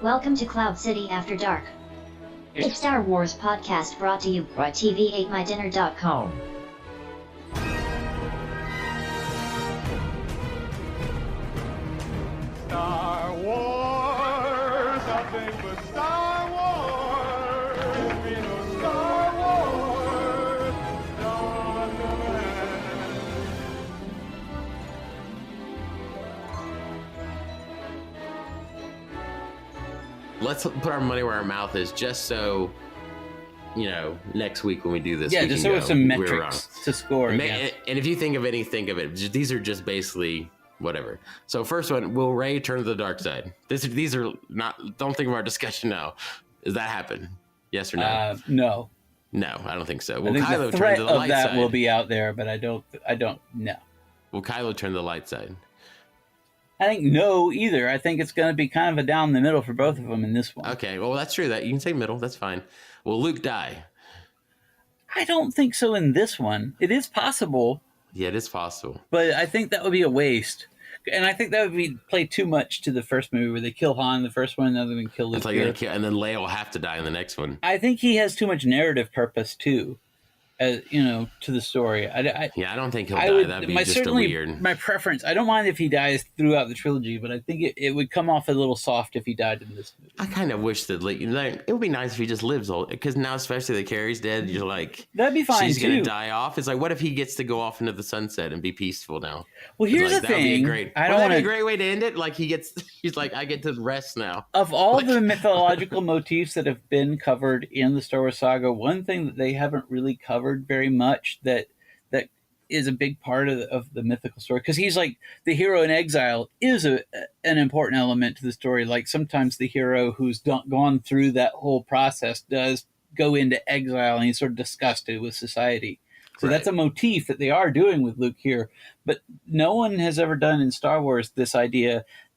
Welcome to Cloud City After Dark, a Star Wars podcast brought to you by TV8MyDinner.com. Star Wars, nothing but Star Wars. We know Star Wars. Star Wars. Let's put our money where our mouth is, just so next week when we do this, yeah, we just can so with go, some "We were metrics to score. wrong." against. And if you think of these are just basically whatever. So first one, will Rey turn to the dark side? These are not. Don't think of our discussion now. Does that happen? Yes or no? No. No, I don't think so. I Will think Kylo the turn threat to the of light that side? will be out there, but I don't know. Will Kylo turn to the light side? I think no either. I think it's going to be kind of a down the middle for both of them in this one. Okay, well that's true. That you can say middle. That's fine. Will Luke die? I don't think so in this one. It is possible, Yeah, it is possible. but I think that would be a waste. And I think that would be play too much to the first movie where they kill Han in the first one and another one kill Luke. It's like here. and then Leia will have to die in the next one. I think he has too much narrative purpose too, to the story. Yeah, I don't think he'll I die. would, That'd be my just certainly a weird. my preference. I don't mind if he dies throughout the trilogy, but I think it would come off a little soft if he died in this movie. I kind of wish that it would be nice if he just lives old, because now especially that Carrie's dead, you're like, That'd be fine she's too. gonna die off. It's like, what if he gets to go off into the sunset and be peaceful now? Well, here's Like, the that would be thing. great. I don't That'd be want a to. great way to end it. Like he's like, I get to rest now. Of all Like- the mythological motifs that have been covered in the Star Wars saga, one thing that they haven't really covered very much that is a big part of the mythical story, because he's like the hero in exile is an important element to the story. Like sometimes the hero who's gone through that whole process does go into exile and he's sort of disgusted with society. So that's a motif that they are doing with Luke here, but no one has ever done in Star Wars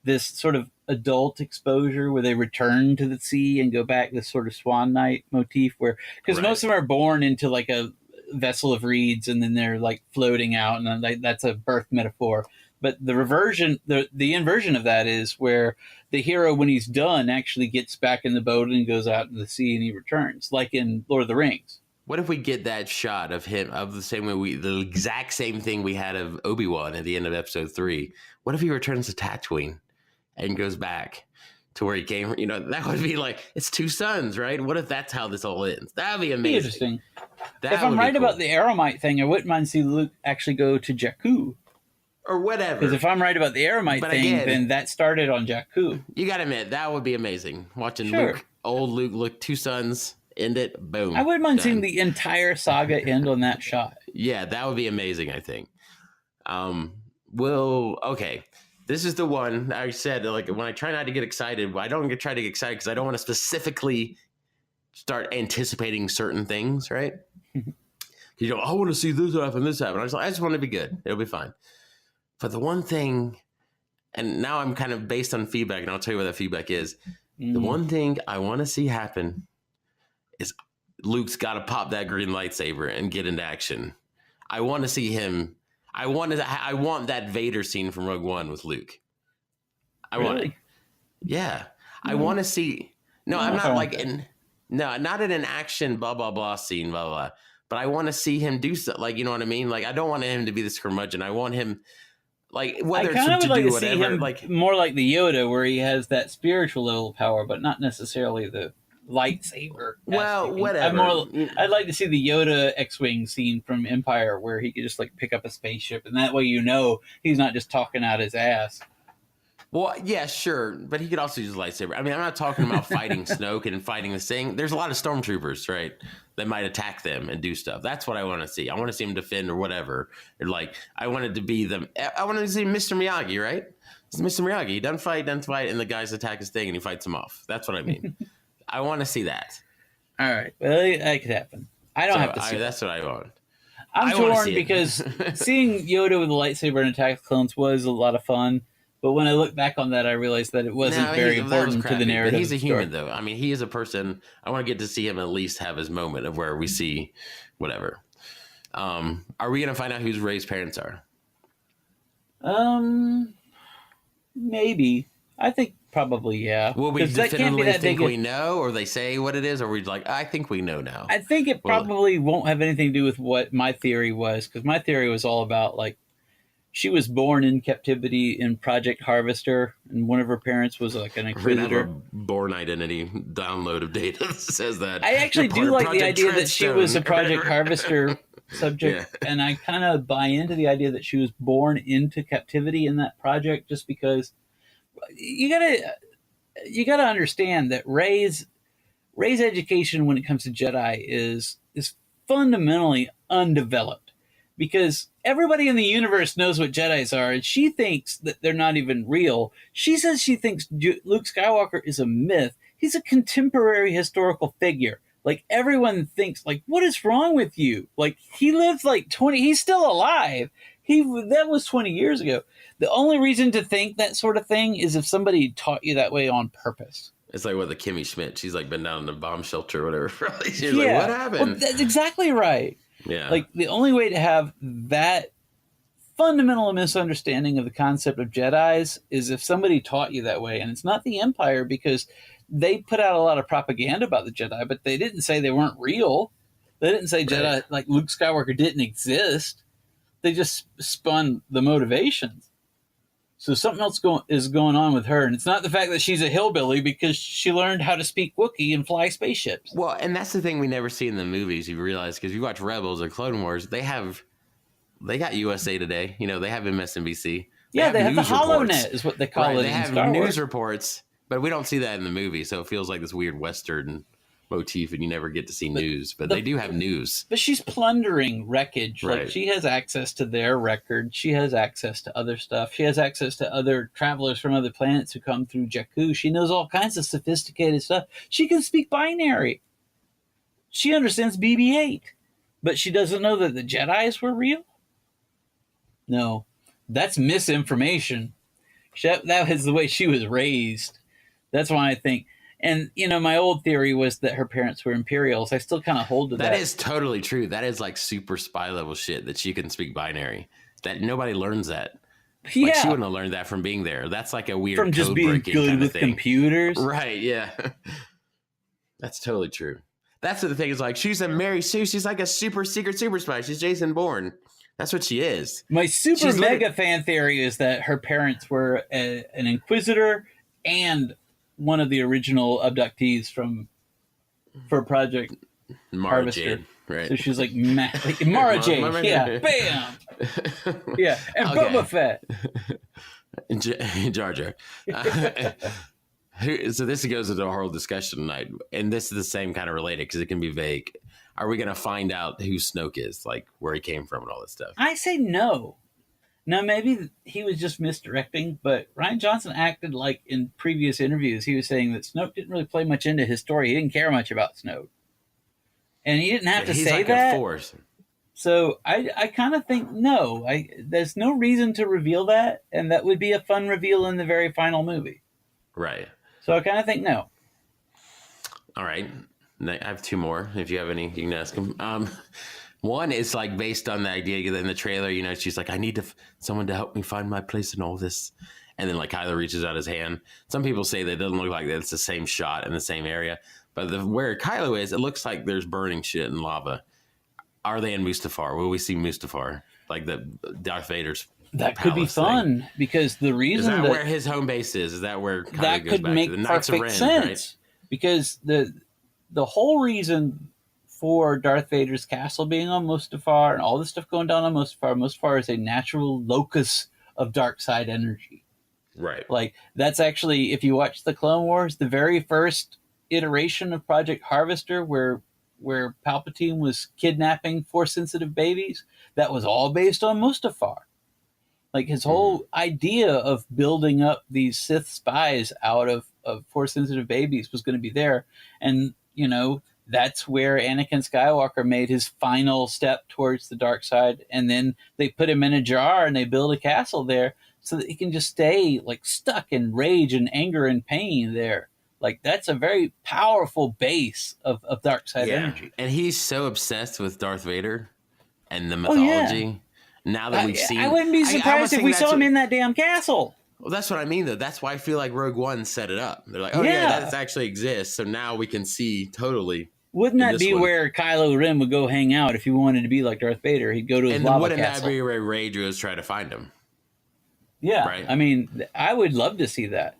this sort of adult exposure where they return to the sea and go back, this sort of Swan Night motif, where because most of them are born into like a vessel of reeds and then they're like floating out, and then that's a birth metaphor. But the reversion, the inversion of that is where the hero, when he's done, actually gets back in the boat and goes out in the sea and he returns, like in Lord of the Rings. What if we get that shot of him, of the same way the exact same thing we had of Obi-Wan at the end of episode 3? What if he returns to Tatooine and goes back to where he came? That would be like, it's two suns, right? What if that's how this all ends? That'd be amazing. Interesting. That If I'm would be right cool. about the Aramite thing, I wouldn't mind seeing Luke actually go to Jakku. or whatever. Because if I'm right about the Aramite But thing, again- then that started on Jakku. You gotta admit, that would be amazing. Watching Sure. old Luke, look, two sons, end it, boom. I wouldn't mind done. seeing the entire saga end on that shot. Yeah, that would be amazing, I think. Okay. This is the one I said, like, when I try not to get excited, I don't try to get excited because I don't want to specifically start anticipating certain things, right? I want to see this happen. I just want to be good. It'll be fine. But the one thing, and now I'm kind of based on feedback, and I'll tell you what that feedback is. The one thing I want to see happen is Luke's got to pop that green lightsaber and get into action. I want to see him. I want that Vader scene from Rogue One with Luke. I want it. Really? Yeah. I want to see. No, I'm not like not in an action blah blah blah scene blah blah. But I want to see him do stuff. Like, you know what I mean? Like, I don't want him to be this curmudgeon. I want him, like, whether I it's kind of to would like do to whatever. see him like, more like the Yoda, where he has that spiritual level of power, but not necessarily the lightsaber. Well, aspect. whatever. I'd like to see the Yoda X-wing scene from Empire, where he could just like pick up a spaceship, and that way he's not just talking out his ass. well, yeah, sure, but he could also use a lightsaber. I mean, I'm not talking about fighting Snoke and fighting this thing. There's a lot of stormtroopers, right, that might attack them and do stuff. That's what I want to see. I want to see him defend or whatever. Or like, I wanted to be them. I want to see Mr. Miyagi, right? It's Mr. Miyagi. He doesn't fight, and the guys attack his thing, and he fights them off. That's what I mean. I want to see that. All right, well, that could happen. I don't have to see that. That's what I want. I'm I wanna torn see it. because seeing Yoda with a lightsaber and attack clones was a lot of fun. But when I look back on that, I realized that it wasn't very that was important to crappy, the narrative. But he's a of the story. human, though. I mean, he is a person. I want to get to see him at least have his moment of where we see whatever. Are we going to find out who Rey's parents are? Maybe. I think Probably, yeah. Will we 'Cause that can't be definitively that think big. we know, or they say what it is, or we like, I think we know now? I think it Well, probably won't have anything to do with what my theory was, because my theory was all about like she was born in captivity in Project Harvester, and one of her parents was like an we're gonna have inquisitor. a born identity download of data that says that. I actually You're part do of like the Project idea that she was a Treadstone. Project Harvester subject, and I kind of buy into the idea that she was born into captivity in that project, just because you gotta understand that Rey's education when it comes to Jedi is fundamentally undeveloped, because everybody in the universe knows what Jedis are, and she thinks that they're not even real. She says she thinks Luke Skywalker is a myth. He's a contemporary historical figure. Like, everyone thinks, like, what is wrong with you? Like, he lived like 20, he's still alive. That was 20 years ago. The only reason to think that sort of thing is if somebody taught you that way on purpose. It's like what the Kimmy Schmidt. She's like been down in the bomb shelter or whatever. She's like, what happened? Well, that's exactly right. Yeah. Like, the only way to have that fundamental misunderstanding of the concept of Jedis is if somebody taught you that way. And it's not the Empire, because they put out a lot of propaganda about the Jedi, but they didn't say they weren't real. They didn't say Jedi, like Luke Skywalker didn't exist. They just spun the motivations. So something else is going on with her, and it's not the fact that she's a hillbilly, because she learned how to speak Wookiee and fly spaceships. Well, and that's the thing we never see in the movies. You realize, because you watch Rebels or Clone Wars, they got USA Today. You know, they have MSNBC. They have the news reports. HoloNet is what they call it. They in have Star news Wars. reports, but we don't see that in the movie, so it feels like this weird Western motif, and you never get to see news. But they do have news. But she's plundering wreckage. Right. Like, she has access to their record. She has access to other stuff. She has access to other travelers from other planets who come through Jakku. She knows all kinds of sophisticated stuff. She can speak binary. She understands BB-8. But she doesn't know that the Jedis were real? No. That's misinformation. That was the way she was raised. That's why I think... And, you know, my old theory was that her parents were Imperials. I still kind of hold to that. That is totally true. That is like super spy level shit, that she can speak binary. That nobody learns that. Yeah. Like, she wouldn't have learned that from being there. That's like a weird From just being code-breaking good kind with of thing. computers. Right, yeah. That's totally true. That's the thing, is like, she's a Mary Sue. She's like a super secret super spy. She's Jason Bourne. That's what she is. My super She's mega fan theory is that her parents were an inquisitor and one of the original abductees for Project Mara Harvester. Jade, right? So she's like Mara Jade. Yeah, bam. Yeah, and Okay. Boba Fett. Jar Jar. So this goes into a whole discussion tonight, and this is the same kind of related, because it can be vague. Are we going to find out who Snoke is, like where he came from and all this stuff? I say no. Now, maybe he was just misdirecting, but Rian Johnson acted like in previous interviews, he was saying that Snoke didn't really play much into his story. He didn't care much about Snoke. And he didn't have to He's say like that. a force. So I kind of think no. There's no reason to reveal that, and that would be a fun reveal in the very final movie. Right. So I kind of think no. All right. I have two more. If you have any, you can ask them. One is like based on the idea that in the trailer, you know, she's like, I need someone to help me find my place in all this. And then like Kylo reaches out his hand. Some people say that it doesn't look like that it's the same shot in the same area. But where Kylo is, it looks like there's burning shit and lava. Are they in Mustafar? Will we see Mustafar? Like the Darth Vader's That could be palace fun, thing? because the Is reason that where his home base is? Is that where Kylo that goes could back make to the Knights of perfect Ren, right? sense, because the whole reason for Darth Vader's castle being on Mustafar and all this stuff going down on Mustafar is a natural locus of dark side energy. Right. Like, that's actually, if you watch the Clone Wars, the very first iteration of Project Harvester, where Palpatine was kidnapping Force-sensitive babies, that was all based on Mustafar. Like, his whole idea of building up these Sith spies out of Force-sensitive babies was going to be there. And, you know, that's where Anakin Skywalker made his final step towards the dark side. And then they put him in a jar and they build a castle there so that he can just stay, like, stuck in rage and anger and pain there. Like, that's a very powerful base of dark side energy. And he's so obsessed with Darth Vader and the mythology. Oh, yeah. Now that we've seen, I wouldn't be surprised if we saw him in that damn castle. Well, that's what I mean, though. That's why I feel like Rogue One set it up. They're like, oh, yeah, that actually exists. So now we can see totally. Wouldn't that be where Kylo Ren would go hang out if he wanted to be like Darth Vader? He'd go to his lava wouldn't castle. That be where Rey goes try to find him? Yeah. Right? I mean, I would love to see that.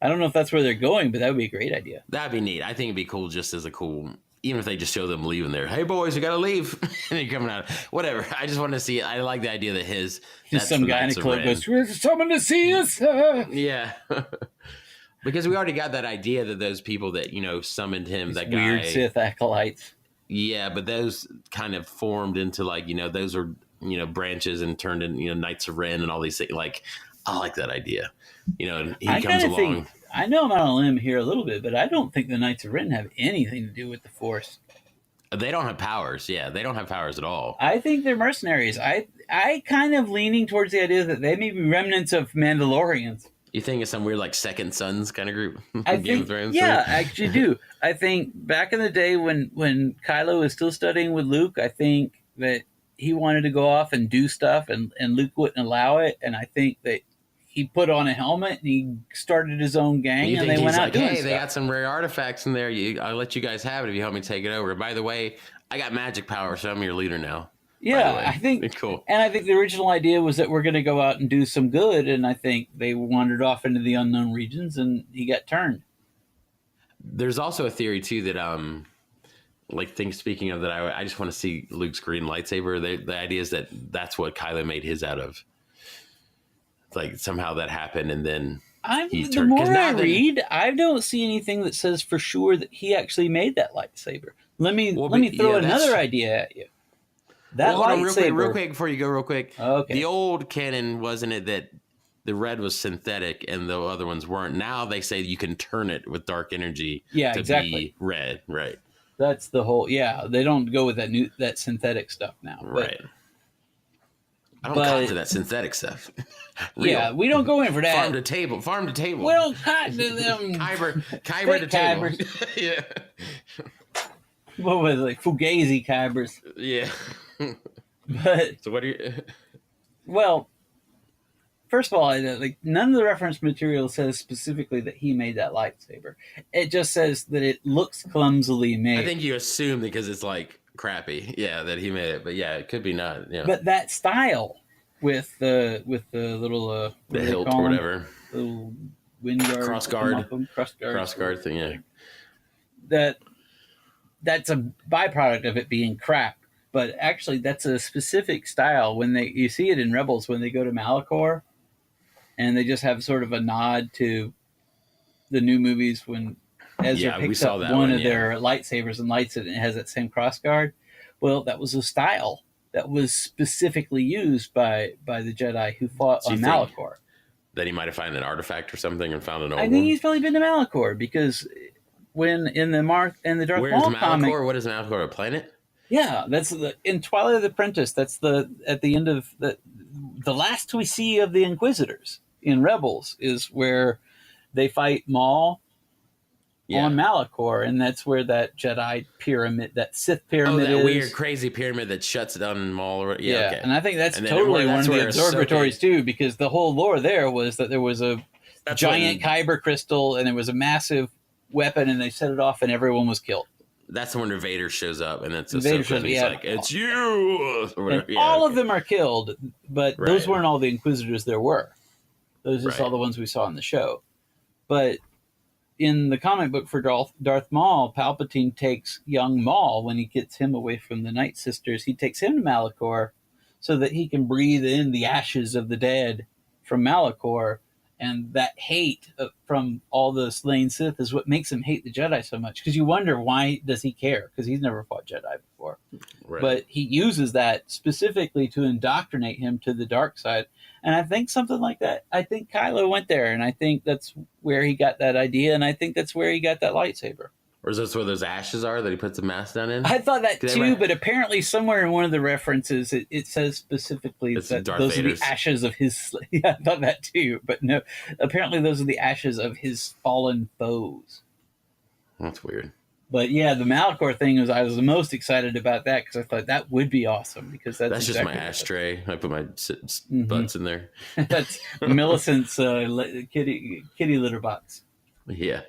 I don't know if that's where they're going, but that would be a great idea. That'd be neat. I think it'd be cool just as a cool... Even if they just show them leaving there. Hey, boys, we got to leave. And they're coming out. Whatever. I just want to see it. I like the idea that his... Just some guy in a cloak goes, there's someone to see us. Yeah. Because we already got that idea that those people that, summoned him, These that guy... weird Sith acolytes. Yeah, but those kind of formed into, like, those are, branches and turned into, Knights of Ren and all these things. Like, I like that idea. He comes along... I know I'm on a limb here a little bit, but I don't think the Knights of Ren have anything to do with the Force. They don't have powers. Yeah, they don't have powers at all. I think they're mercenaries. I kind of leaning towards the idea that they may be remnants of Mandalorians. You think it's some weird, like, Second Sons kind of group? I actually do. I think back in the day when Kylo was still studying with Luke, I think that he wanted to go off and do stuff, and Luke wouldn't allow it. And I think that he put on a helmet and he started his own gang, and they went out doing stuff. They got some rare artifacts in there. I'll let you guys have it if you help me take it over. By the way, I got magic power, so I'm your leader now. Yeah, I think cool. And I think the original idea was that we're going to go out and do some good, and I think they wandered off into the unknown regions, and he got turned. There's also a theory too that speaking of that, I just want to see Luke's green lightsaber. The idea is that that's what Kylo made his out of. Like somehow that happened, and then the more I read, I don't see anything that says for sure that he actually made that lightsaber. Let me throw another idea at you. That lightsaber, real quick before you go, real quick. Okay. The old canon, wasn't it that the red was synthetic and the other ones weren't? Now they say you can turn it with dark energy to be red, right? That's the whole. Yeah, they don't go with that synthetic stuff now, right? I don't cotton to that synthetic stuff. Yeah, we don't go in for that. Farm to table. We don't cotton to them. Kyber to table. Yeah. What was it, like Fugazi Kybers? Yeah. But so what do you? Well, first of all, none of the reference material says specifically that he made that lightsaber. It just says that it looks clumsily made. I think you assume because it's like crappy, that he made it, but it could be not. Yeah. But that style with the little the hilt or whatever, little wind guard, cross guard thing, that's a byproduct of it being crap. But actually, that's a specific style. When you see it in Rebels when they go to Malachor, and they just have sort of a nod to the new movies when Ezra picks up one of their lightsabers and lights it, and it has that same crossguard. Well, that was a style that was specifically used by the Jedi who fought on Malachor. That he might have found an artifact or something and found an old one? I think he's probably been to Malachor, because when in the Darth Maul comic... What is Malachor, a planet? Yeah, that's in Twilight of the Apprentice. That's at the end of the last we see of the Inquisitors in Rebels is where they fight Maul on Malachor, and that's where that Jedi pyramid, that Sith pyramid, that weird, crazy pyramid that shuts down Maul. Yeah, okay. And I think that's totally one of the observatories too, because the whole lore there was that there was a giant kyber crystal and there was a massive weapon, and they set it off, and everyone was killed. That's when Vader shows up, and it's he's like, "It's you!" Or whatever. All of them are killed, but those weren't all the Inquisitors there were. Those are just all the ones we saw in the show. But in the comic book for Darth Maul, Palpatine takes young Maul when he gets him away from the Night Sisters. He takes him to Malachor so that he can breathe in the ashes of the dead from Malachor. And that hate from all the slain Sith is what makes him hate the Jedi so much. Because you wonder, why does he care? Because he's never fought Jedi before. Right. But he uses that specifically to indoctrinate him to the dark side. And I think something like that, I think Kylo went there. And I think that's where he got that idea. And I think that's where he got that lightsaber. Or is this where those ashes are that he puts the mask down in? I thought that too, but apparently somewhere in one of the references it says specifically that those are the ashes of his... Yeah, I thought that too, but no. Apparently those are the ashes of his fallen foes. That's weird. But yeah, the Malachor thing I was the most excited about that because I thought that would be awesome because that's That's exactly just my ashtray. I put my Mhm. butts in there. That's Millicent's kitty litter box. Yeah.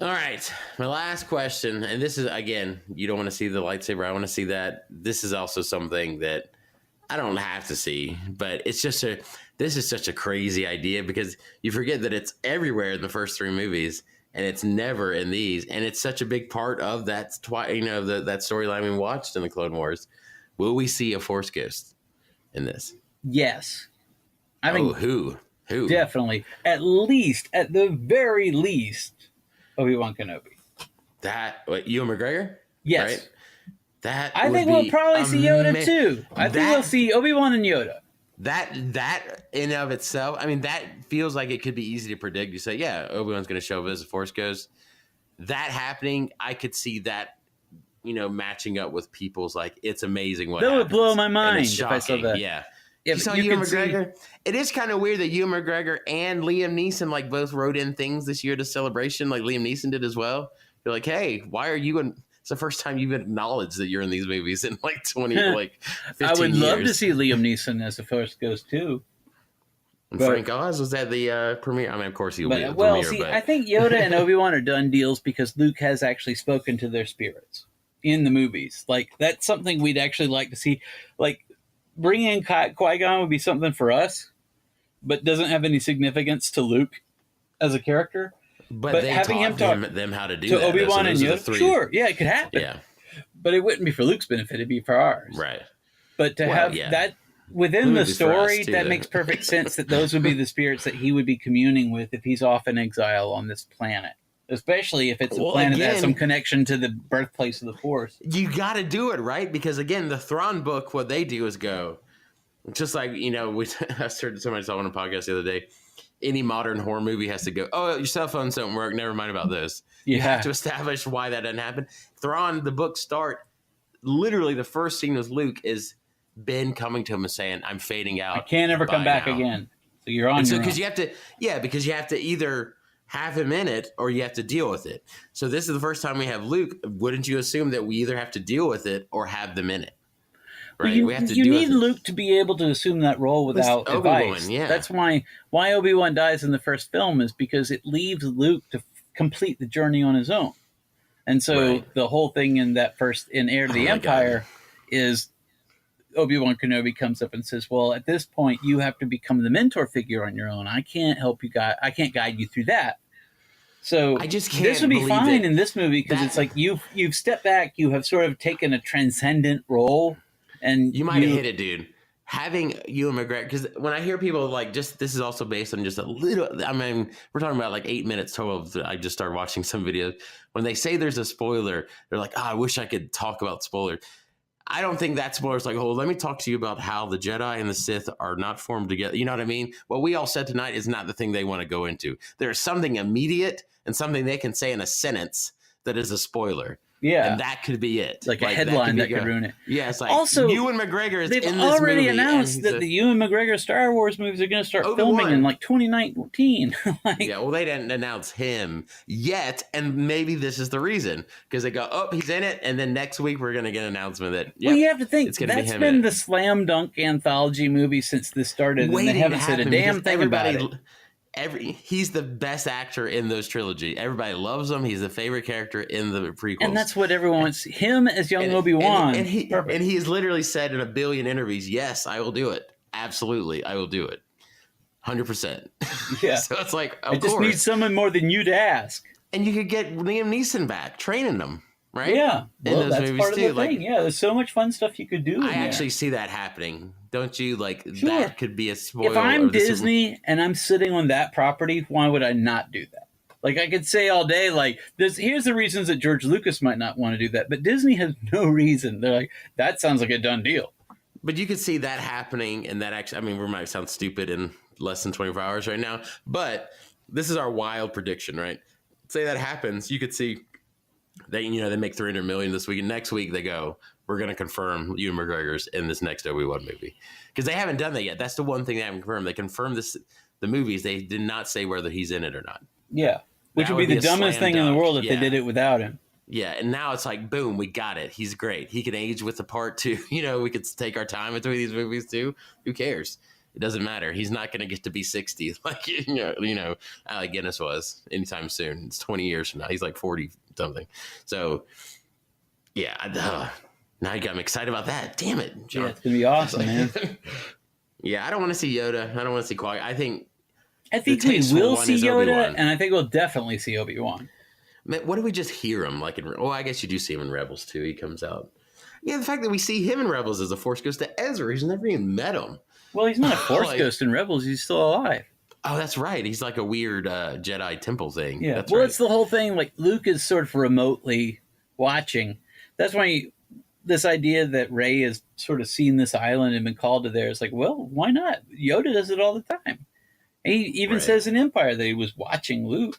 All right. My last question, and this is, again, you don't want to see the lightsaber. I want to see that. This is also something that I don't have to see, but it's just this is such a crazy idea because you forget that it's everywhere in the first 3 movies and it's never in these. And it's such a big part of that, that storyline we watched in the Clone Wars. Will we see a Force ghost in this? Yes. I think who? Definitely. At the very least, Obi-Wan Kenobi. Ewan McGregor? Yes. Right? That I think we'll probably see Yoda too. I think we'll see Obi-Wan and Yoda. That in of itself, I mean, that feels like it could be easy to predict. You say, yeah, Obi-Wan's going to show up as a Force ghost. That happening, I could see that, matching up with people's it's amazing what that happens. would blow my mind if I saw that. Yeah. Yeah, you saw Ewan McGregor? It is kind of weird that Ewan McGregor and Liam Neeson both wrote in things this year to Celebration, like Liam Neeson did as well. You're like, hey, why are you in? It's the first time you've acknowledged that you're in these movies in 15 I would years. love to see Liam Neeson as the Force ghost too. And Frank Oz was at the premiere. I mean, of course he'll be at the well, premiere. I think Yoda and Obi-Wan are done deals because Luke has actually spoken to their spirits in the movies. That's something we'd actually like to see. Bringing in Qui-Gon would be something for us, but doesn't have any significance to Luke as a character. But they having him talk them how to do to that. Obi-Wan and Yoda, sure, yeah, it could happen. Yeah, but it wouldn't be for Luke's benefit; it'd be for ours. Right. But to have that within the story, too, that makes perfect sense. That those would be the spirits that he would be communing with if he's off in exile on this planet. Especially if it's a planet that has some connection to the birthplace of the Force. You got to do it, right? Because, again, the Thrawn book, what they do is go, just I heard somebody saw on a podcast the other day, any modern horror movie has to go, oh, your cell phones don't work, never mind about this. You have to establish why that doesn't happen. Thrawn, the book start, literally the first scene with Luke is Ben coming to him and saying, I'm fading out. I can't ever come back again. So you're on your own. Because you have to either have him in it or you have to deal with it. So this is the first time we have Luke. Wouldn't you assume that we either have to deal with it or have them in it? Right? Well, you need Luke to be able to assume that role without advice. Yeah. That's why Obi-Wan dies in the first film is because it leaves Luke to complete the journey on his own. And so the whole thing in Heir to the Empire is Obi-Wan Kenobi comes up and says, well, at this point, you have to become the mentor figure on your own. I can't help you guide. I can't guide you through that. So I just can't. This would be fine in this movie because it's like you've stepped back. You have sort of taken a transcendent role, and you might have hit it, dude. Having Ewan McGregor, because when I hear people this is also based on just a little. I mean, we're talking about 8 minutes total. I just started watching some videos. When they say there's a spoiler, they're like, I wish I could talk about spoilers. I don't think that spoiler's let me talk to you about how the Jedi and the Sith are not formed together. You know what I mean? What we all said tonight is not the thing they want to go into. There's something immediate and something they can say in a sentence that is a spoiler. Yeah. And that could be it. A headline that could ruin it. Yeah, it's also, Ewan McGregor is in this movie. They've already announced that the Ewan McGregor Star Wars movies are going to start filming in 2019. Yeah, well, they didn't announce him yet, and maybe this is the reason. Because they go, oh, he's in it, and then next week we're going to get an announcement that, well, you have to think, that's been the slam dunk anthology movie since this started, and they haven't said a damn thing about it. He's the best actor in those trilogy. Everybody loves him. He's the favorite character in the prequels, and that's what everyone wants. Him as young Obi-Wan, and he has literally said in a billion interviews, "Yes, I will do it. Absolutely, I will do it. 100%." Yeah. So it's I just need someone more than you to ask. And you could get Liam Neeson back training them, right? Yeah, well, that's part of the thing. Yeah, there's so much fun stuff you could do. I actually see that happening. Don't you? Sure. That could be a spoiler. If I'm Disney and I'm sitting on that property, why would I not do that? I could say all day, here's the reasons that George Lucas might not want to do that, but Disney has no reason. They're like, that sounds like a done deal. But you could see that happening, and that actually, I mean, we might sound stupid in less than 24 hours right now, but this is our wild prediction, right? Say that happens, you could see they make $300 million this week, and next week they go, we're going to confirm Ewan McGregor's in this next Obi-Wan movie. Because they haven't done that yet. That's the one thing they haven't confirmed. They confirmed the movies. They did not say whether he's in it or not. Yeah. Which would be the dumbest thing in the world if they did it without him. Yeah, and now it's like, boom, we got it. He's great. He can age with the part too. We could take our time between these movies too. Who cares? It doesn't matter. He's not going to get to be 60 like Alec Guinness was anytime soon. It's 20 years from now. He's like 40 something. So yeah, now you got me excited about that. Damn it, John. Yeah, it's gonna be awesome, man. Yeah, I don't want to see Yoda. I don't want to see Qui. I think we will see Yoda, Obi-Wan. And I think we'll definitely see Obi-Wan. Man, what do we just hear him like in? I guess you do see him in Rebels too. He comes out. Yeah, the fact that we see him in Rebels as a Force ghost to Ezra, he's never even met him. Well, he's not a Force ghost in Rebels. He's still alive. Oh, that's right. He's like a weird Jedi temple thing. Yeah. That's well, right. it's the whole thing. Like Luke is sort of remotely watching. That's why this idea that Rey has sort of seen this island and been called to there is like, well, why not? Yoda does it all the time. And he even says in Empire that he was watching Luke.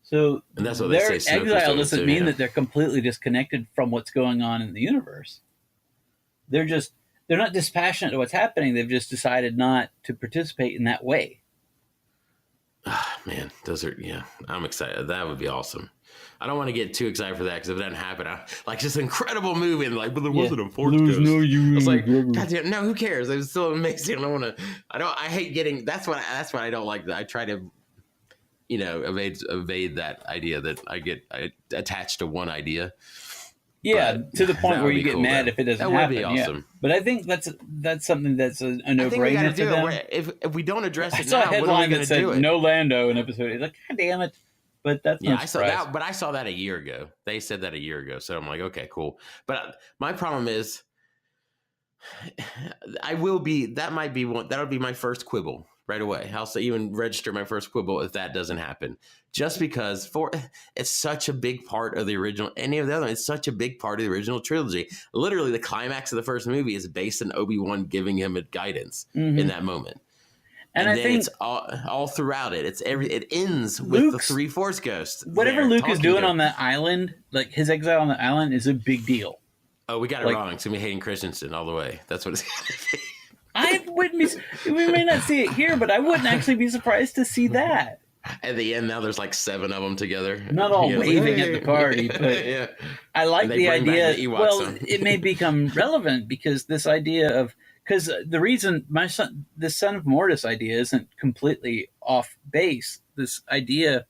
So and that's what their they say. exile doesn't mean that they're completely disconnected from what's going on in the universe. They're not dispassionate to what's happening. They've just decided not to participate in that way. Man, I'm excited. That would be awesome. I don't want to get too excited for that because if it doesn't happen, like just an incredible movie and like, but there wasn't a Force ghost. No, I was like, God damn, no, who cares? It was still amazing. I hate getting. That's what I don't like. I try to, evade that idea that I attached to one idea. Yeah, to the point where you get mad if it doesn't happen. That would be awesome. Yeah. But I think that's something that's a no-brainer to them. If we don't address it I saw now, a headline that said do no Lando in episode 8. Like, God damn it. But that's I saw that. But I saw that a year ago. They said that a year ago. So I'm like, okay, cool. But my problem is that might be one. That'll be my first quibble right away. I'll even register my first quibble if that doesn't happen. Just because it's such a big part of the original, any of the other, it's such a big part of the original trilogy. Literally, the climax of the first movie is based on Obi-Wan giving him guidance in that moment. And I think it's all throughout it. It ends with the 3 Force ghosts. Whatever Luke is doing on that island, like his exile on the island, is a big deal. Oh, we got it wrong. It's gonna be Hayden Christensen all the way. That's what it's gonna be. I wouldn't be. We may not see it here, but I wouldn't actually be surprised to see that. At the end, now there's like 7 of them together. Not all waving at the party, but I like the idea. Well, it may become relevant because this idea of the reason the Son of Mortis idea isn't completely off base. This idea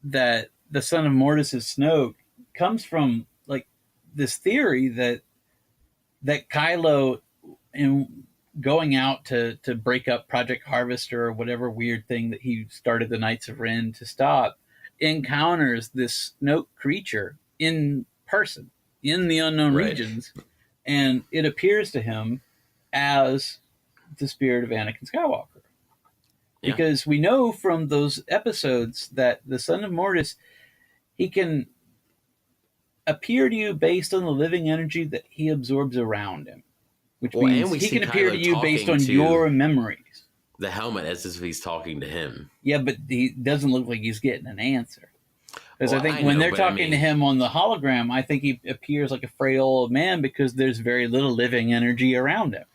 that the Son of Mortis is Snoke comes from like this theory that Kylo, in going out to break up Project Harvester or whatever weird thing that he started the Knights of Ren to stop, encounters this Snoke creature in person in the unknown regions, and it appears to him as the spirit of Anakin Skywalker. Yeah. Because we know from those episodes that the Son of Mortis, he can appear to you based on the living energy that he absorbs around him. Which means he can appear to you based on your memories. The helmet as if he's talking to him. Yeah, but he doesn't look like he's getting an answer. Because I think when they're talking to him on the hologram, I think he appears like a frail old man because there's very little living energy around him.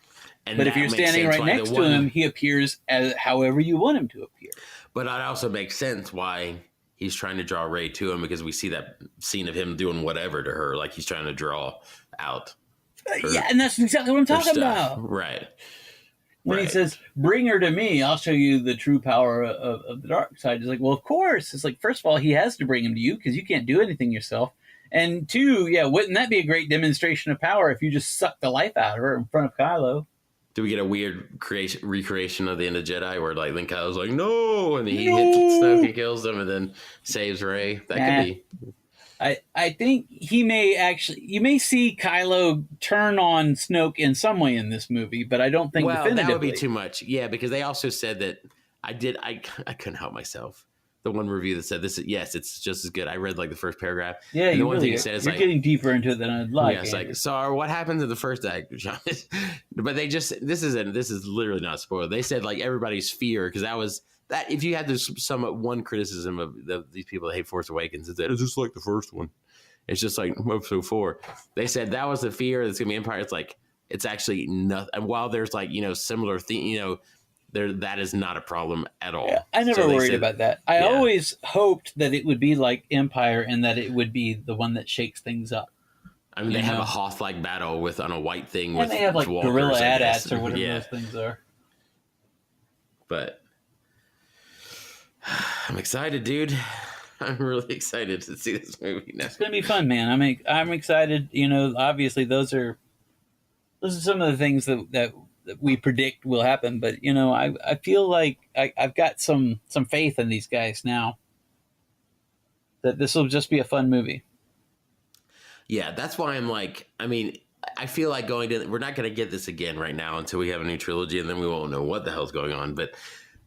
But if you're standing right next to him, he appears as however you want him to appear. But that also makes sense why he's trying to draw Rey to him, because we see that scene of him doing whatever to her, like he's trying to draw out. Yeah, and that's exactly what I'm talking about. Right. When he says, bring her to me, I'll show you the true power of the dark side. It's like, well, of course. It's like, first of all, he has to bring him to you because you can't do anything yourself. And 2, wouldn't that be a great demonstration of power if you just suck the life out of her in front of Kylo? Do we get a weird recreation of the end of Jedi where like then Kylo's like, no, and he hits Snoke, he kills him, and then saves Rey? That could be. I think you may see Kylo turn on Snoke in some way in this movie, but I don't think definitively. That would be too much. Yeah, because they also said that I couldn't help myself. The one review that said it's just as good. I read like the first paragraph. Yeah, and the one thing he said is you're getting deeper into it than I'd like. Yeah, it's like, so what happens in the first act, John? But they just this is literally not spoiled. They said like everybody's fear, because that was that. If you had to sum up one criticism of these people that hate Force Awakens, is that it's just like the first one. It's just like episode 4. They said that was the fear that's gonna be Empire. It's like it's actually nothing. And while there's like similar thing, that is not a problem at all. Yeah, I never worried about that. I Yeah. always hoped that it would be like Empire and that it would be the one that shakes things up. I mean, they have a Hoth-like battle on a white thing with And they have like walkers, gorilla I guess. AT-ATs or whatever Yeah. those things are. But I'm excited, dude. I'm really excited to see this movie now. It's gonna be fun, man. I'm excited. You know, obviously those are some of the things that we predict will happen. But you know, I feel like I've got some faith in these guys now. That this will just be a fun movie. Yeah, that's why I'm like, I mean, I feel like we're not going to get this again right now until we have a new trilogy, and then we won't know what the hell's going on. But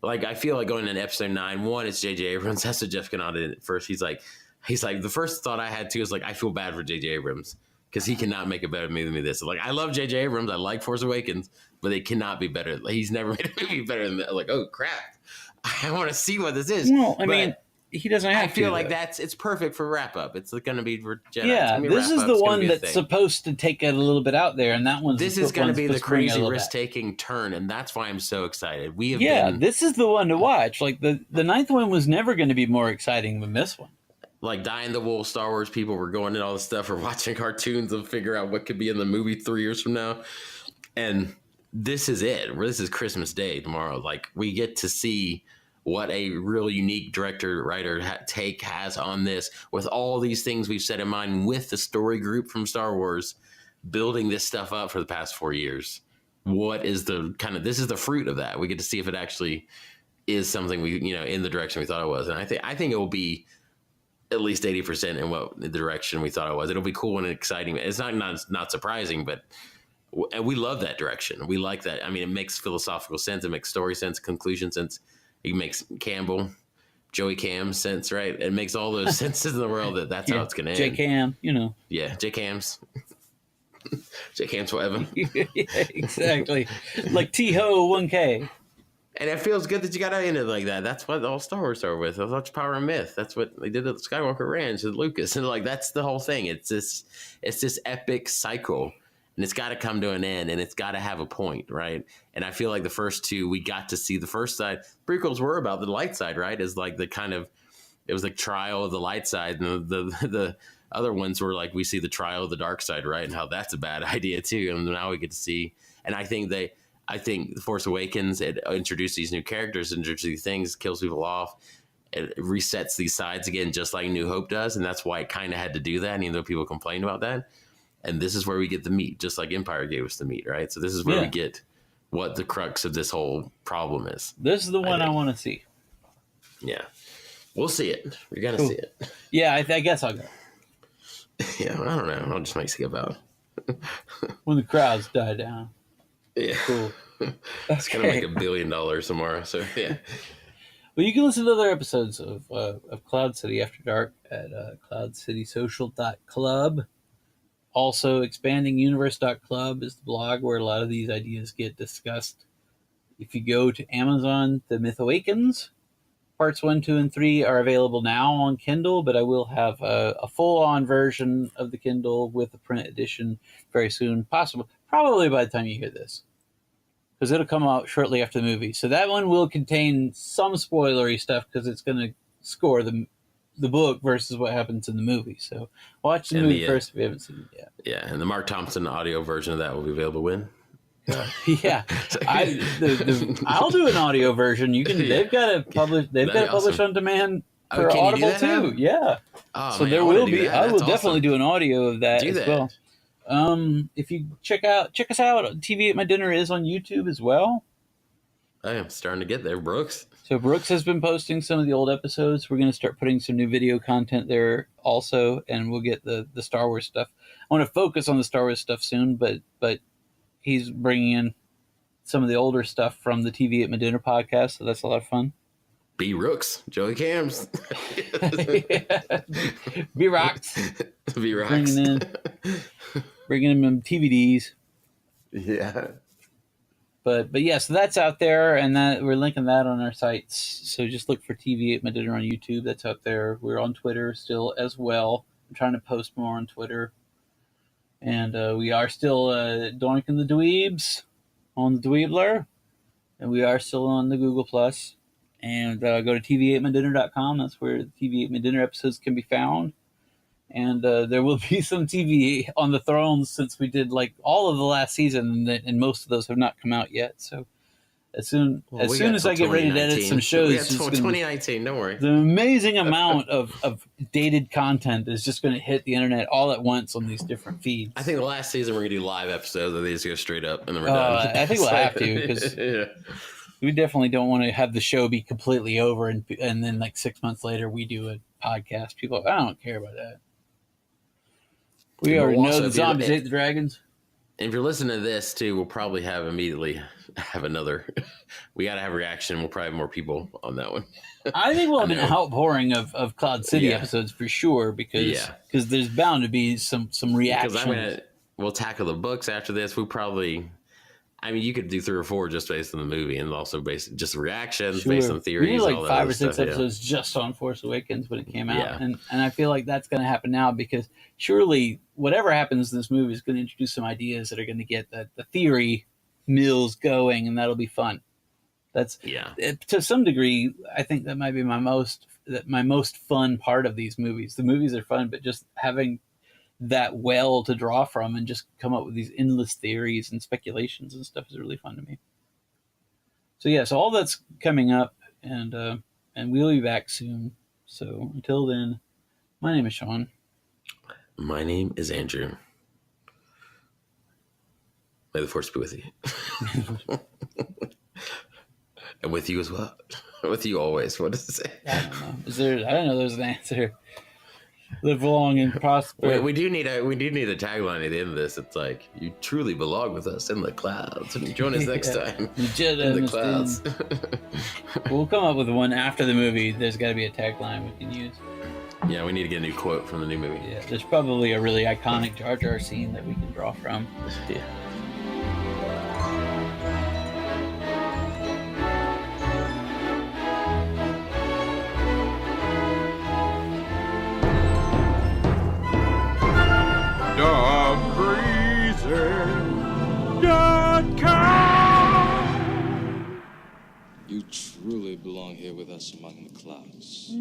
like, I feel like going into episode 9, one, it's J.J. Abrams. That's what Jeff Canada did at first. He's like, the first thought I had too is like, I feel bad for J.J. Abrams because he cannot make a better movie than this. Like, I love J.J. Abrams. I like Force Awakens, but they cannot be better. Like, he's never made a movie better than that. Like, oh crap, I want to see what this is. Well, I mean, he doesn't have to. I feel like it's perfect for wrap up. It's going to be for Jedi. Yeah, this is the one that's supposed to take it a little bit out there, and that one's this is going to be the crazy risk taking turn, and that's why I'm so excited. This is the one to watch. Like the ninth one was never going to be more exciting than this one. Like Die in the Wool, Star Wars people were going and all this stuff, or watching cartoons and figure out what could be in the movie 3 years from now, and this is it. This is Christmas Day tomorrow. Like, we get to see what a real unique director writer take has on this, with all these things we've set in mind, with the story group from Star Wars building this stuff up for the past 4 years. What is this is the fruit of that. We get to see if it actually is something we, in the direction we thought it was. And I think it will be at least 80% in the direction we thought it was. It'll be cool and exciting. It's not surprising, but and we love that direction. We like that. I mean, it makes philosophical sense. It makes story sense, conclusion sense. It makes Joey Cam sense, right? It makes all those senses in the world that's how it's going to end. J-Cam, Yeah, J-Cams. J-Cams forever. Yeah, exactly. Like T-Ho 1K. And it feels good that you got to end it like that. That's what all Star Wars started with. That's Power and Myth. That's what they did at the Skywalker Ranch with Lucas. And like, that's the whole thing. It's this epic cycle. And it's got to come to an end, and it's got to have a point, right? And I feel like the first two, we got to see the first side. Prequels were about the light side, right? Is like it was like trial of the light side, and the other ones were like, we see the trial of the dark side, right? And how that's a bad idea too. And now we get to see, and I think The Force Awakens, it introduced these new characters, introduced these things, kills people off. It resets these sides again, just like New Hope does, and that's why it kind of had to do that, even though people complain about that. And this is where we get the meat, just like Empire gave us the meat, right? So this is where we get what the crux of this whole problem is. This is the one I want to see. Yeah. We'll see it. We're going to see it. Yeah, I guess I'll go. Yeah, I don't know. I'll just make skip out. When the crowds die down. Yeah. Cool. It's going to make $1 billion tomorrow, so yeah. Well, you can listen to other episodes of Cloud City After Dark at cloudcitysocial.club. Also, expandinguniverse.club is the blog where a lot of these ideas get discussed. If you go to Amazon, The Myth Awakens, parts 1, 2, and 3 are available now on Kindle, but I will have a full-on version of the Kindle with the print edition very soon, probably by the time you hear this, because it'll come out shortly after the movie. So that one will contain some spoilery stuff because it's going to score the book versus what happens in the movie. So watch the movie first if you haven't seen it yet. Yeah, and the Mark Thompson audio version of that will be available when? Yeah, I'll do an audio version. You can. They've got to publish. They've got to publish on demand for Audible too. Yeah. Oh, so man, there will be. I will definitely do an audio of that as well. If you check us out, TV at My Dinner is on YouTube as well. I am starting to get there, Brooks. So Brooks has been posting some of the old episodes. We're going to start putting some new video content there also, and we'll get the Star Wars stuff. I want to focus on the Star Wars stuff soon, but he's bringing in some of the older stuff from the TV at My Dinner podcast, so that's a lot of fun. B Rooks, Joey Cams. B Rocks. B Rocks. Bringing in TVDs. Yeah. But yeah, so that's out there, and that we're linking that on our sites. So just look for TV at My Dinner on YouTube. That's out there. We're on Twitter still as well. I'm trying to post more on Twitter. And we are still doinking the dweebs on the Dweebler. And we are still on the Google Plus. And go to tv8mydinner.com. That's where the TV Ate My Dinner episodes can be found. And there will be some TV on the Thrones since we did like all of the last season, and most of those have not come out yet. So as soon as I get ready to edit some shows, we got 2019. Don't worry. The amazing amount of dated content is just going to hit the internet all at once on these different feeds. I think the last season we're gonna do live episodes, and these go straight up, and then we're done. I think we'll have to, because we definitely don't want to have the show be completely over, and then like 6 months later we do a podcast. People, I don't care about that. We already know the zombies ate the dragons. And if you're listening to this too, we'll probably immediately have another. We got to have a reaction. We'll probably have more people on that one. I think we'll have an outpouring of Cloud City episodes for sure, because there's bound to be some reactions. Because we'll tackle the books after this. We probably. I mean, you could do 3 or 4 just based on the movie, and also based just reactions, based on theories. We did like 5 or 6 episodes just on Force Awakens when it came out, and I feel like that's going to happen now, because surely whatever happens in this movie is going to introduce some ideas that are going to get the theory mills going, and that'll be fun. That's to some degree, I think that might be my most fun part of these movies. The movies are fun, but just having that well to draw from and just come up with these endless theories and speculations and stuff is really fun to me. So all that's coming up, and we'll be back soon. So until then, my name is Sean. My name is Andrew. May the force be with you. And with you as well. With you always. What does it say? I don't know. I don't know there's an answer. Live long and prosper. We do need a tagline at the end of this. It's like, you truly belong with us in the clouds, and join us next time in the clouds. We'll come up with one after the movie. There's got to be a tagline we can use. Yeah, we need to get a new quote from the new movie. Yeah, there's probably a really iconic Jar Jar scene that we can draw from. Yeah. You truly belong here with us among the clouds.